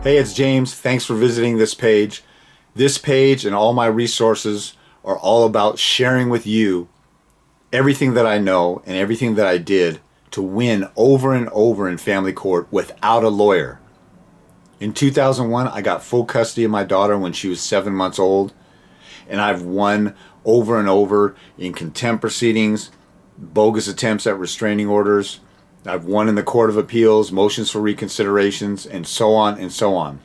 Hey, it's James. Thanks for visiting this page. This page and all my resources are all about sharing with you everything that I know and everything that I did to win over and over in family court without a lawyer. In 2001, I got full custody of my daughter when she was 7 months old, and I've won over and over in contempt proceedings, bogus attempts at restraining orders. I've won in the Court of Appeals, motions for reconsiderations, and so on and so on.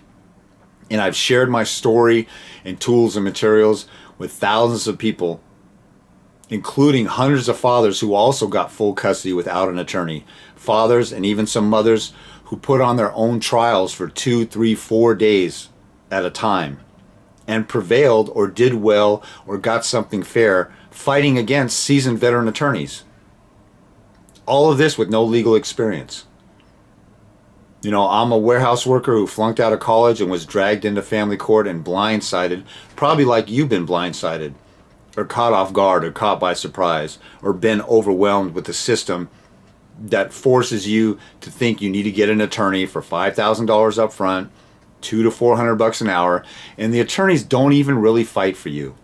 And I've shared my story and tools and materials with thousands of people, including hundreds of fathers who also got full custody without an attorney. Fathers and even some mothers who put on their own trials for 2, 3, 4 days at a time and prevailed or did well or got something fair fighting against seasoned veteran attorneys. All of this with no legal experience. You know, I'm a warehouse worker who flunked out of college and was dragged into family court and blindsided, probably like you've been blindsided, or caught off guard, or caught by surprise, or been overwhelmed with the system that forces you to think you need to get an attorney for $5,000 up front, $200 to $400 an hour, and the attorneys don't even really fight for you.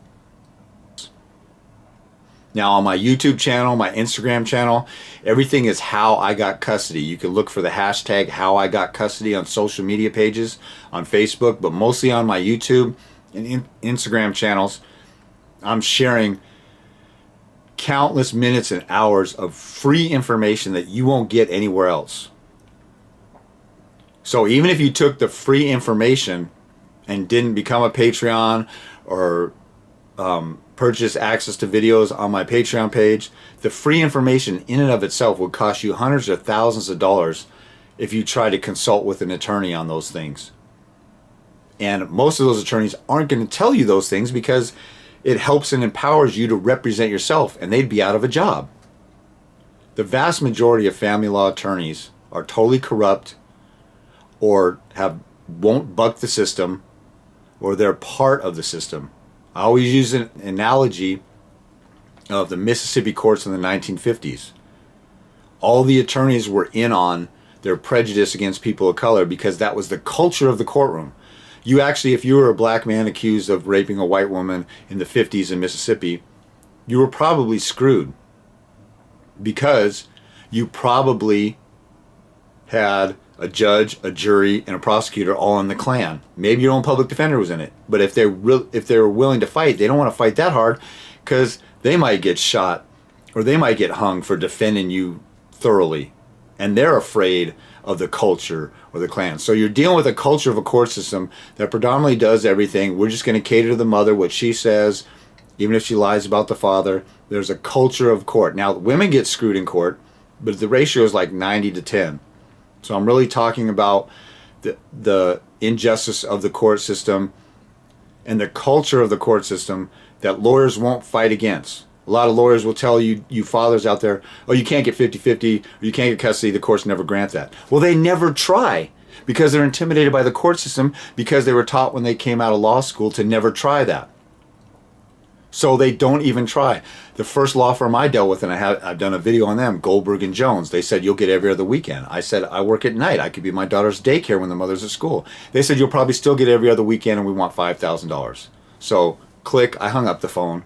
Now on my YouTube channel, my Instagram channel, everything is how I got custody. You can look for the hashtag how I got custody on social media pages, on Facebook, but mostly on my YouTube and Instagram channels. I'm sharing countless minutes and hours of free information that you won't get anywhere else. So even if you took the free information and didn't become a Patreon or purchase access to videos on my Patreon page, the free information in and of itself would cost you hundreds or thousands of dollars if you try to consult with an attorney on those things. And most of those attorneys aren't going to tell you those things because it helps and empowers you to represent yourself, and they'd be out of a job. The vast majority of family law attorneys are totally corrupt or won't buck the system, or they're part of the system. I always use an analogy of the Mississippi courts in the 1950s. All the attorneys were in on their prejudice against people of color because that was the culture of the courtroom. You actually, if you were a black man accused of raping a white woman in the 50s in Mississippi, you were probably screwed because you probably had a judge, a jury, and a prosecutor all in the Klan. Maybe your own public defender was in it. But if they were willing to fight, they don't want to fight that hard because they might get shot or they might get hung for defending you thoroughly. And they're afraid of the culture or the Klan. So you're dealing with a culture of a court system that predominantly does everything. We're just going to cater to the mother, what she says, even if she lies about the father. There's a culture of court. Now, women get screwed in court, but the ratio is like 90 to 10. So I'm really talking about the injustice of the court system and the culture of the court system that lawyers won't fight against. A lot of lawyers will tell you fathers out there, oh, you can't get 50-50, or you can't get custody, the courts never grant that. Well, they never try because they're intimidated by the court system because they were taught when they came out of law school to never try that. So they don't even try. The first law firm I dealt with, and I've done a video on them, Goldberg and Jones, they said, you'll get every other weekend. I said, I work at night. I could be my daughter's daycare when the mother's at school. They said, you'll probably still get every other weekend, and we want $5,000. So click, I hung up the phone,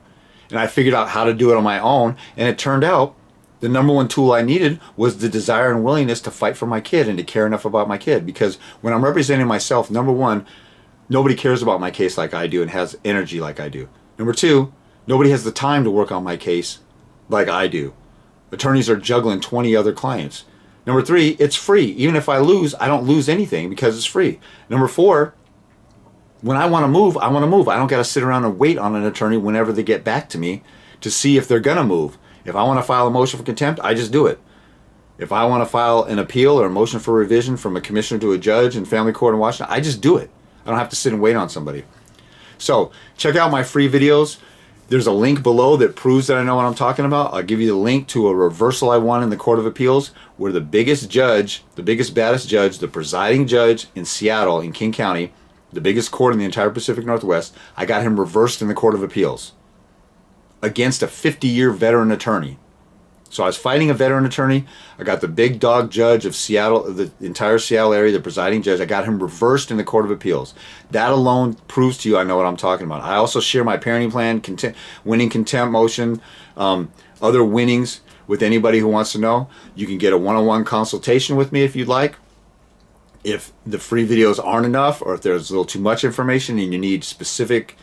and I figured out how to do it on my own, and it turned out the number one tool I needed was the desire and willingness to fight for my kid and to care enough about my kid. Because when I'm representing myself, number one, nobody cares about my case like I do and has energy like I do. Number two, nobody has the time to work on my case like I do. Attorneys are juggling 20 other clients. Number three, it's free. Even if I lose, I don't lose anything because it's free. Number four, when I want to move, I want to move. I don't got to sit around and wait on an attorney whenever they get back to me to see if they're going to move. If I want to file a motion for contempt, I just do it. If I want to file an appeal or a motion for revision from a commissioner to a judge in family court in Washington, I just do it. I don't have to sit and wait on somebody. So check out my free videos. There's a link below that proves that I know what I'm talking about. I'll give you the link to a reversal I won in the Court of Appeals where the biggest judge, the biggest, baddest judge, the presiding judge in Seattle, in King County, the biggest court in the entire Pacific Northwest, I got him reversed in the Court of Appeals against a 50-year veteran attorney. So I was fighting a veteran attorney. I got the big dog judge of Seattle, the entire Seattle area, the presiding judge. I got him reversed in the Court of Appeals. That alone proves to you I know what I'm talking about. I also share my parenting plan, winning contempt motion, other winnings with anybody who wants to know. You can get a one-on-one consultation with me if you'd like. If the free videos aren't enough, or if there's a little too much information and you need specific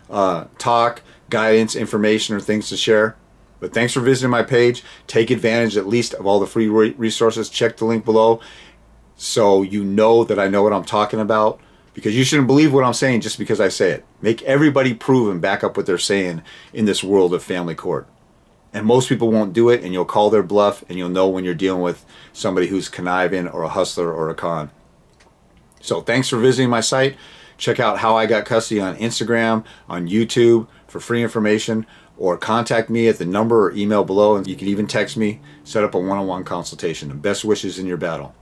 talk, guidance, information, or things to share. But thanks for visiting my page. Take advantage at least of all the free resources. Check the link below so you know that I know what I'm talking about, because you shouldn't believe what I'm saying just because I say it. Make everybody prove and back up what they're saying in this world of family court. And most people won't do it, and you'll call their bluff, and you'll know when you're dealing with somebody who's conniving or a hustler or a con. So thanks for visiting my site. Check out How I Got Custody on Instagram, on YouTube for free information, or contact me at the number or email below, and you can even text me, set up a one-on-one consultation. And best wishes in your battle.